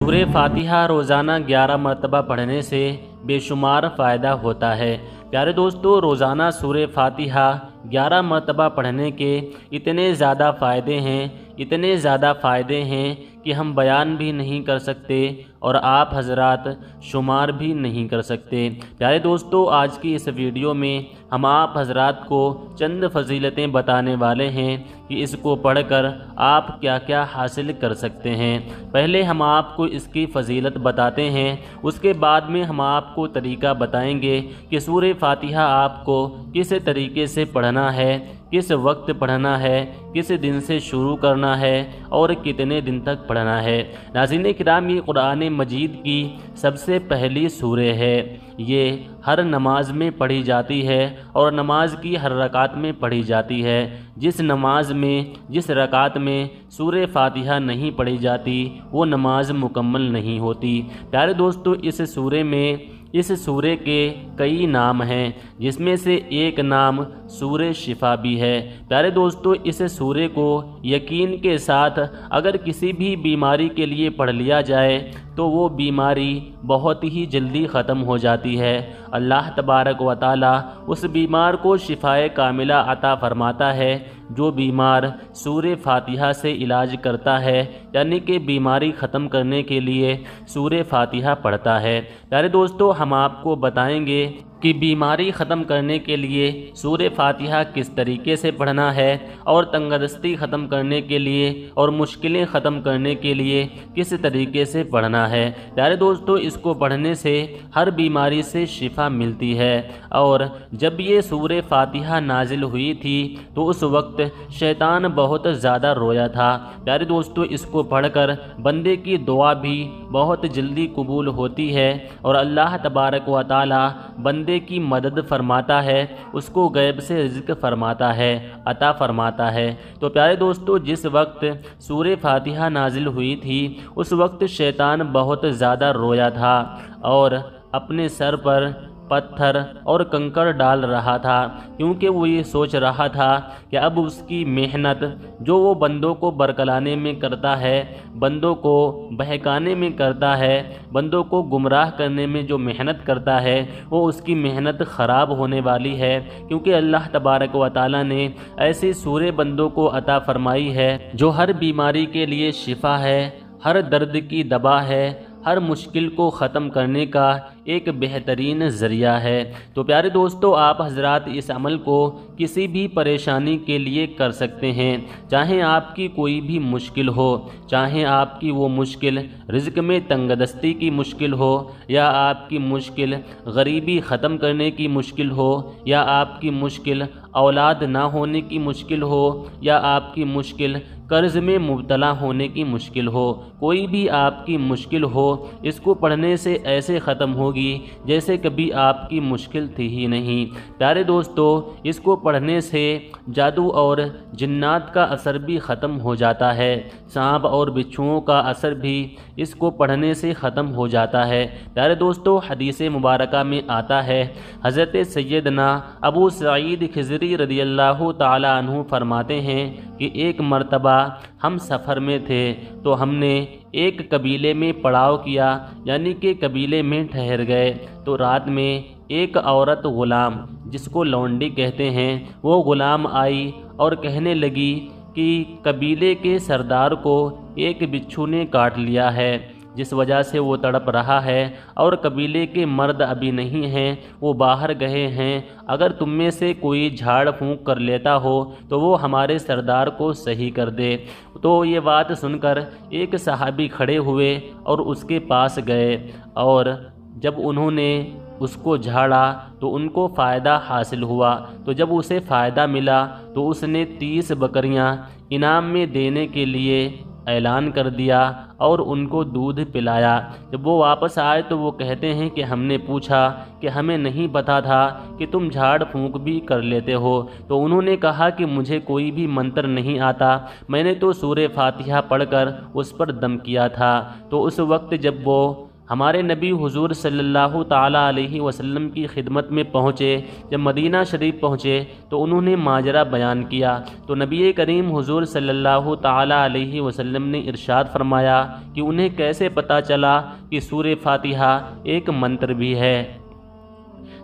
سورہ فاتحہ روزانہ 11 مرتبہ پڑھنے سے بے شمار فائدہ ہوتا ہے۔ پیارے دوستو، روزانہ سورہ فاتحہ 11 مرتبہ پڑھنے کے اتنے زیادہ فائدے ہیں کہ ہم بیان بھی نہیں کر سکتے اور آپ حضرات شمار بھی نہیں کر سکتے۔ پیارے دوستو، آج کی اس ویڈیو میں ہم آپ حضرات کو چند فضیلتیں بتانے والے ہیں کہ اس کو پڑھ کر آپ کیا کیا حاصل کر سکتے ہیں۔ پہلے ہم آپ کو اس کی فضیلت بتاتے ہیں، اس کے بعد میں ہم آپ کو طریقہ بتائیں گے کہ سورہ فاتحہ آپ کو کس طریقے سے پڑھنا ہے، کس وقت پڑھنا ہے، کس دن سے شروع کرنا ہے اور کتنے دن تک پڑھنا ہے۔ ناظرین کرام، یہ قرآن مجید کی سب سے پہلی سورہ ہے۔ یہ ہر نماز میں پڑھی جاتی ہے اور نماز کی ہر رکعت میں پڑھی جاتی ہے۔ جس رکعت میں سورہ فاتحہ نہیں پڑھی جاتی وہ نماز مکمل نہیں ہوتی۔ پیارے دوستو، اس سورہ کے کئی نام ہیں، جس میں سے ایک نام سورہ شفا بھی ہے۔ پیارے دوستو، اس سورہ کو یقین کے ساتھ اگر کسی بھی بیماری کے لیے پڑھ لیا جائے تو وہ بیماری بہت ہی جلدی ختم ہو جاتی ہے۔ اللہ تبارک و تعالی اس بیمار کو شفائے کاملہ عطا فرماتا ہے جو بیمار سورہ فاتحہ سے علاج کرتا ہے، یعنی کہ بیماری ختم کرنے کے لیے سورہ فاتحہ پڑھتا ہے۔ پیارے دوستو، ہم آپ کو بتائیں گے کہ بیماری ختم کرنے کے لیے سورہ فاتحہ کس طریقے سے پڑھنا ہے اور تنگدستی ختم کرنے کے لیے اور مشکلیں ختم کرنے کے لیے کس طریقے سے پڑھنا ہے۔ پیارے دوستو، اس کو پڑھنے سے ہر بیماری سے شفا ملتی ہے۔ اور جب یہ سورہ فاتحہ نازل ہوئی تھی تو اس وقت شیطان بہت زیادہ رویا تھا۔ پیارے دوستو، اس کو پڑھ کر بندے کی دعا بھی بہت جلدی قبول ہوتی ہے اور اللہ تبارک و تعالی بندے کی مدد فرماتا ہے، اس کو غیب سے رزق فرماتا ہے، عطا فرماتا ہے۔ تو پیارے دوستو، جس وقت سورہ فاتحہ نازل ہوئی تھی اس وقت شیطان بہت زیادہ رویا تھا اور اپنے سر پر پتھر اور کنکر ڈال رہا تھا، کیونکہ وہ یہ سوچ رہا تھا کہ اب اس کی محنت جو وہ بندوں کو برکلانے میں کرتا ہے، بندوں کو بہکانے میں کرتا ہے، بندوں کو گمراہ کرنے میں جو محنت کرتا ہے، وہ اس کی محنت خراب ہونے والی ہے، کیونکہ اللہ تبارک و تعالی نے ایسی سورہ بندوں کو عطا فرمائی ہے جو ہر بیماری کے لیے شفا ہے، ہر درد کی دوا ہے، ہر مشکل کو ختم کرنے کا ایک بہترین ذریعہ ہے۔ تو پیارے دوستو، آپ حضرات اس عمل کو کسی بھی پریشانی کے لیے کر سکتے ہیں، چاہے آپ کی کوئی بھی مشکل ہو، چاہے آپ کی وہ مشکل رزق میں تنگدستی کی مشکل ہو، یا آپ کی مشکل غریبی ختم کرنے کی مشکل ہو، یا آپ کی مشکل اولاد نہ ہونے کی مشکل ہو، یا آپ کی مشکل قرض میں مبتلا ہونے کی مشکل ہو، کوئی بھی آپ کی مشکل ہو، اس کو پڑھنے سے ایسے ختم ہوگی جیسے کبھی آپ کی مشکل تھی ہی نہیں۔ پیارے دوستو، اس کو پڑھنے سے جادو اور جنات کا اثر بھی ختم ہو جاتا ہے، سانپ اور بچھوؤں کا اثر بھی اس کو پڑھنے سے ختم ہو جاتا ہے۔ پیارے دوستو، حدیث مبارکہ میں آتا ہے، حضرت سیدنا ابو سعید خضری رضی اللہ تعالی عنہ فرماتے ہیں کہ ایک مرتبہ ہم سفر میں تھے تو ہم نے ایک قبیلے میں پڑاؤ کیا، یعنی کہ قبیلے میں ٹھہر گئے۔ تو رات میں ایک عورت غلام، جس کو لونڈی کہتے ہیں، وہ غلام آئی اور کہنے لگی کہ قبیلے کے سردار کو ایک بچھو نے کاٹ لیا ہے، جس وجہ سے وہ تڑپ رہا ہے، اور قبیلے کے مرد ابھی نہیں ہیں، وہ باہر گئے ہیں، اگر تم میں سے کوئی جھاڑ پھونک کر لیتا ہو تو وہ ہمارے سردار کو صحیح کر دے۔ تو یہ بات سن کر ایک صحابی کھڑے ہوئے اور اس کے پاس گئے، اور جب انہوں نے اس کو جھاڑا تو ان کو فائدہ حاصل ہوا۔ تو جب اسے فائدہ ملا تو اس نے 30 بکریاں انعام میں دینے کے لیے اعلان کر دیا اور ان کو دودھ پلایا۔ جب وہ واپس آئے تو وہ کہتے ہیں کہ ہم نے پوچھا کہ ہمیں نہیں پتا تھا کہ تم جھاڑ پھونک بھی کر لیتے ہو۔ تو انہوں نے کہا کہ مجھے کوئی بھی منتر نہیں آتا، میں نے تو سورہ فاتحہ پڑھ کر اس پر دم کیا تھا۔ تو اس وقت جب وہ ہمارے نبی حضور صلی اللہ تعالیٰ علیہ وسلم کی خدمت میں پہنچے، جب مدینہ شریف پہنچے تو انہوں نے ماجرا بیان کیا، تو نبی کریم حضور صلی اللہ تعالیٰ علیہ وسلم نے ارشاد فرمایا کہ انہیں کیسے پتہ چلا کہ سورہ فاتحہ ایک منتر بھی ہے۔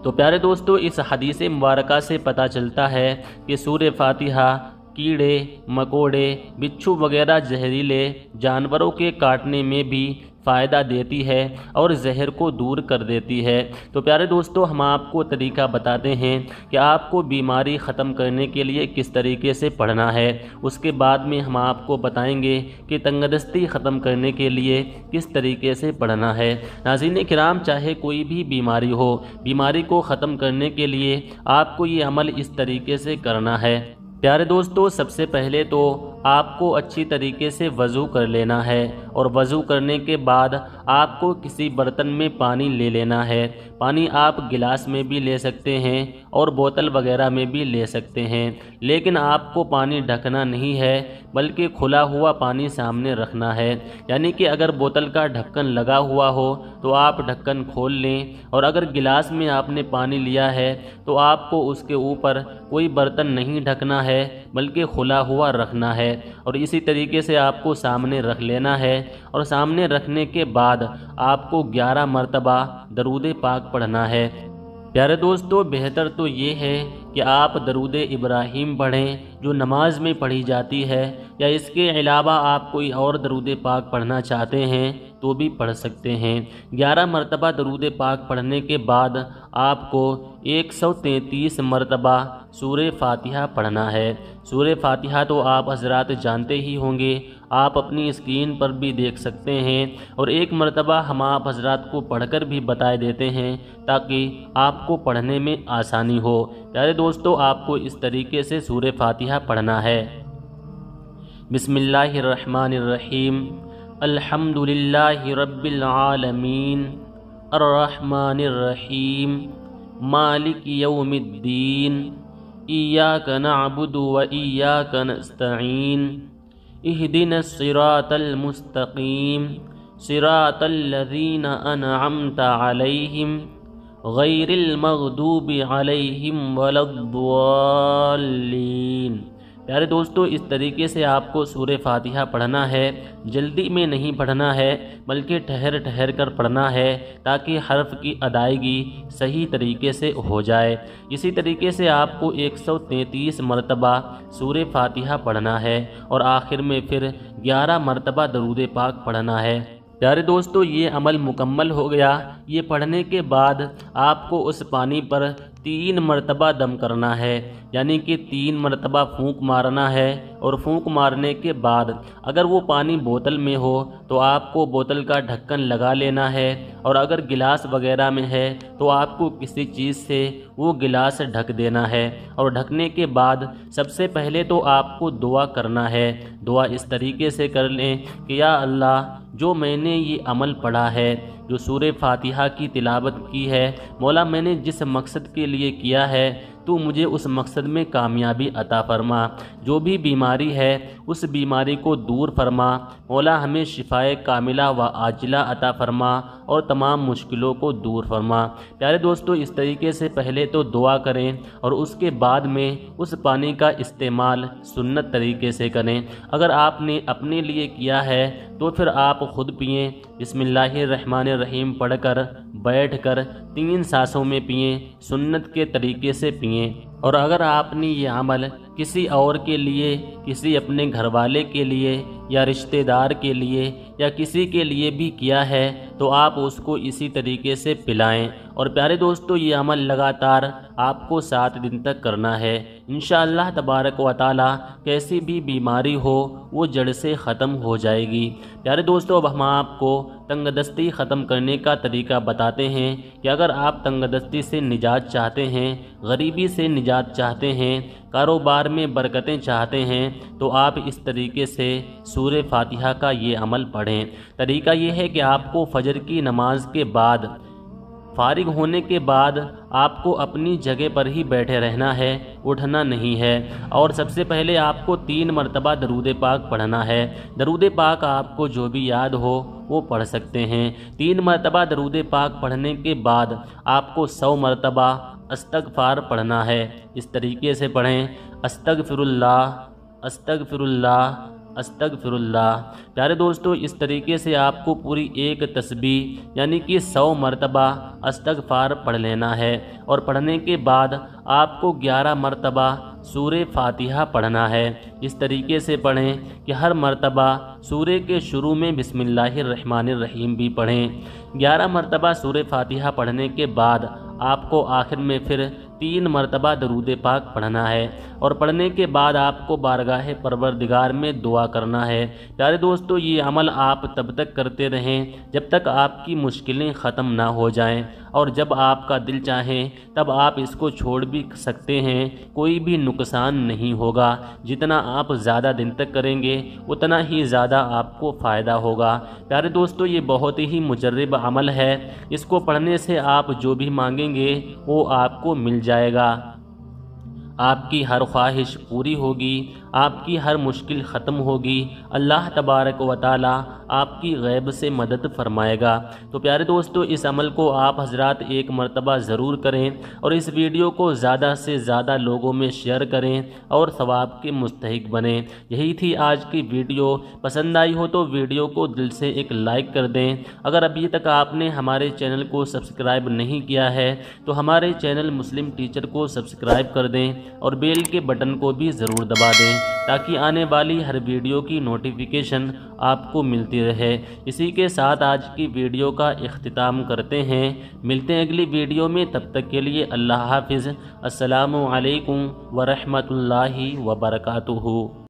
تو پیارے دوستو، اس حدیث مبارکہ سے پتہ چلتا ہے کہ سورہ فاتحہ کیڑے مکوڑے بچھو وغیرہ زہریلے جانوروں کے کاٹنے میں بھی فائدہ دیتی ہے اور زہر کو دور کر دیتی ہے۔ تو پیارے دوستو، ہم آپ کو طریقہ بتاتے ہیں کہ آپ کو بیماری ختم کرنے کے لیے کس طریقے سے پڑھنا ہے، اس کے بعد میں ہم آپ کو بتائیں گے کہ تنگدستی ختم کرنے کے لیے کس طریقے سے پڑھنا ہے۔ ناظرین کرام، چاہے کوئی بھی بیماری ہو، بیماری کو ختم کرنے کے لیے آپ کو یہ عمل اس طریقے سے کرنا ہے۔ پیارے دوستو، سب سے پہلے تو آپ کو اچھی طریقے سے وضو کر لینا ہے، اور وضو کرنے کے بعد آپ کو کسی برتن میں پانی لے لینا ہے۔ پانی آپ گلاس میں بھی لے سکتے ہیں اور بوتل وغیرہ میں بھی لے سکتے ہیں، لیکن آپ کو پانی ڈھکنا نہیں ہے بلکہ کھلا ہوا پانی سامنے رکھنا ہے۔ یعنی کہ اگر بوتل کا ڈھکن لگا ہوا ہو تو آپ ڈھکن کھول لیں، اور اگر گلاس میں آپ نے پانی لیا ہے تو آپ کو اس کے اوپر کوئی برتن نہیں ڈھکنا ہے بلکہ کھلا ہوا رکھنا ہے، اور اسی طریقے سے آپ کو سامنے رکھ لینا ہے، اور سامنے رکھنے کے بعد آپ کو 11 مرتبہ درود پاک پڑھنا ہے۔ پیارے دوستو، بہتر تو یہ ہے کہ آپ درود ابراہیم پڑھیں جو نماز میں پڑھی جاتی ہے، یا اس کے علاوہ آپ کوئی اور درود پاک پڑھنا چاہتے ہیں تو بھی پڑھ سکتے ہیں۔ 11 مرتبہ درود پاک پڑھنے کے بعد آپ کو 133 مرتبہ سورہ فاتحہ پڑھنا ہے۔ سورہ فاتحہ تو آپ حضرات جانتے ہی ہوں گے، آپ اپنی اسکرین پر بھی دیکھ سکتے ہیں، اور ایک مرتبہ ہم آپ حضرات کو پڑھ کر بھی بتائے دیتے ہیں تاکہ آپ کو پڑھنے میں آسانی ہو۔ پیارے دوستو، آپ کو اس طریقے سے سورہ فاتحہ پڑھنا ہے۔ بسم اللہ الرحمن الرحیم، الحمد للہ رب العالمین، الرحمن الرحیم، مالک یوم الدین، ایاک نعبد و ایاک نستعین، اہدنا الصراط المستقیم، صراط الذین انعمت علیہم غیر المغضوب علیہم ولا الضالین۔ پیارے دوستو، اس طریقے سے آپ کو سورہ فاتحہ پڑھنا ہے۔ جلدی میں نہیں پڑھنا ہے بلکہ ٹھہر ٹھہر کر پڑھنا ہے تاکہ حرف کی ادائیگی صحیح طریقے سے ہو جائے۔ اسی طریقے سے آپ کو 133 مرتبہ سورہ فاتحہ پڑھنا ہے، اور آخر میں پھر 11 مرتبہ درود پاک پڑھنا ہے۔ پیارے دوستو، یہ عمل مکمل ہو گیا۔ یہ پڑھنے کے بعد آپ کو اس پانی پر 3 مرتبہ دم کرنا ہے، یعنی کہ 3 مرتبہ پھونک مارنا ہے، اور پھونک مارنے کے بعد اگر وہ پانی بوتل میں ہو تو آپ کو بوتل کا ڈھکن لگا لینا ہے، اور اگر گلاس وغیرہ میں ہے تو آپ کو کسی چیز سے وہ گلاس ڈھک دینا ہے، اور ڈھکنے کے بعد سب سے پہلے تو آپ کو دعا کرنا ہے۔ دعا اس طریقے سے کر لیں کہ یا اللہ، جو میں نے یہ عمل پڑھا ہے، جو سورہ فاتحہ کی تلاوت کی ہے، مولا میں نے جس مقصد کے لیے کیا ہے تو مجھے اس مقصد میں کامیابی عطا فرما۔ جو بھی بیماری ہے اس بیماری کو دور فرما، مولا ہمیں شفائے کاملہ و عاجلہ عطا فرما، اور تمام مشکلوں کو دور فرما۔ پیارے دوستو، اس طریقے سے پہلے تو دعا کریں، اور اس کے بعد میں اس پانی کا استعمال سنت طریقے سے کریں۔ اگر آپ نے اپنے لیے کیا ہے تو پھر آپ خود پئیں، بسم اللہ الرحمن الرحیم پڑھ کر بیٹھ کر 3 سانسوں میں پئیں، سنت کے طریقے سے پئیں۔ اور اگر آپ نے یہ عمل کسی اور کے لیے، کسی اپنے گھر والے کے لیے یا رشتہ دار کے لیے یا کسی کے لیے بھی کیا ہے تو آپ اس کو اسی طریقے سے پلائیں۔ اور پیارے دوستو، یہ عمل لگاتار آپ کو 7 دن تک کرنا ہے۔ انشاءاللہ تبارک و تعالی کیسی بھی بیماری ہو وہ جڑ سے ختم ہو جائے گی۔ پیارے دوستو، اب ہم آپ کو تنگ دستی ختم کرنے کا طریقہ بتاتے ہیں کہ اگر آپ تنگ دستی سے نجات چاہتے ہیں، غریبی سے نجات چاہتے ہیں، کاروبار میں برکتیں چاہتے ہیں، تو آپ اس طریقے سے سورہ فاتحہ کا یہ عمل پڑھیں۔ طریقہ یہ ہے کہ آپ کو فجر کی نماز کے بعد فارغ ہونے کے بعد آپ کو اپنی جگہ پر ہی بیٹھے رہنا ہے، اٹھنا نہیں ہے، اور سب سے پہلے آپ کو 3 مرتبہ درود پاک پڑھنا ہے۔ درود پاک آپ کو جو بھی یاد ہو وہ پڑھ سکتے ہیں۔ 3 مرتبہ درود پاک پڑھنے کے بعد آپ کو 100 مرتبہ استغفار پڑھنا ہے۔ اس طریقے سے پڑھیں: استغفر اللہ، استغفر اللہ، استغفر اللہ۔ پیارے دوستو، اس طریقے سے آپ کو پوری ایک تسبیح یعنی کہ 100 مرتبہ استغفار پڑھ لینا ہے، اور پڑھنے کے بعد آپ کو 11 مرتبہ سورہ فاتحہ پڑھنا ہے۔ اس طریقے سے پڑھیں کہ ہر مرتبہ سورہ کے شروع میں بسم اللہ الرحمن الرحیم بھی پڑھیں۔ 11 مرتبہ سورہ فاتحہ پڑھنے کے بعد آپ کو آخر میں پھر 3 مرتبہ درود پاک پڑھنا ہے، اور پڑھنے کے بعد آپ کو بارگاہ پروردگار میں دعا کرنا ہے۔ پیارے دوستو، یہ عمل آپ تب تک کرتے رہیں جب تک آپ کی مشکلیں ختم نہ ہو جائیں، اور جب آپ کا دل چاہے تب آپ اس کو چھوڑ بھی سکتے ہیں، کوئی بھی نقصان نہیں ہوگا۔ جتنا آپ زیادہ دن تک کریں گے اتنا ہی زیادہ آپ کو فائدہ ہوگا۔ پیارے دوستو، یہ بہت ہی مجرب عمل ہے، اس کو پڑھنے سے آپ جو بھی مانگیں گے وہ آپ کو مل جائے گا۔ آپ کی ہر خواہش پوری ہوگی، آپ کی ہر مشکل ختم ہوگی، اللہ تبارک و تعالی آپ کی غیب سے مدد فرمائے گا۔ تو پیارے دوستو، اس عمل کو آپ حضرات 1 مرتبہ ضرور کریں، اور اس ویڈیو کو زیادہ سے زیادہ لوگوں میں شیئر کریں اور ثواب کے مستحق بنیں۔ یہی تھی آج کی ویڈیو۔ پسند آئی ہو تو ویڈیو کو دل سے ایک لائک کر دیں۔ اگر ابھی تک آپ نے ہمارے چینل کو سبسکرائب نہیں کیا ہے تو ہمارے چینل مسلم ٹیچر کو سبسکرائب کر دیں، اور بیل کے بٹن کو بھی ضرور دبا دیں تاکہ آنے والی ہر ویڈیو کی نوٹیفیکیشن آپ کو ملتی رہے۔ اسی کے ساتھ آج کی ویڈیو کا اختتام کرتے ہیں۔ ملتے ہیں اگلی ویڈیو میں، تب تک کے لیے اللہ حافظ۔ السلام علیکم ورحمۃ اللہ وبرکاتہ۔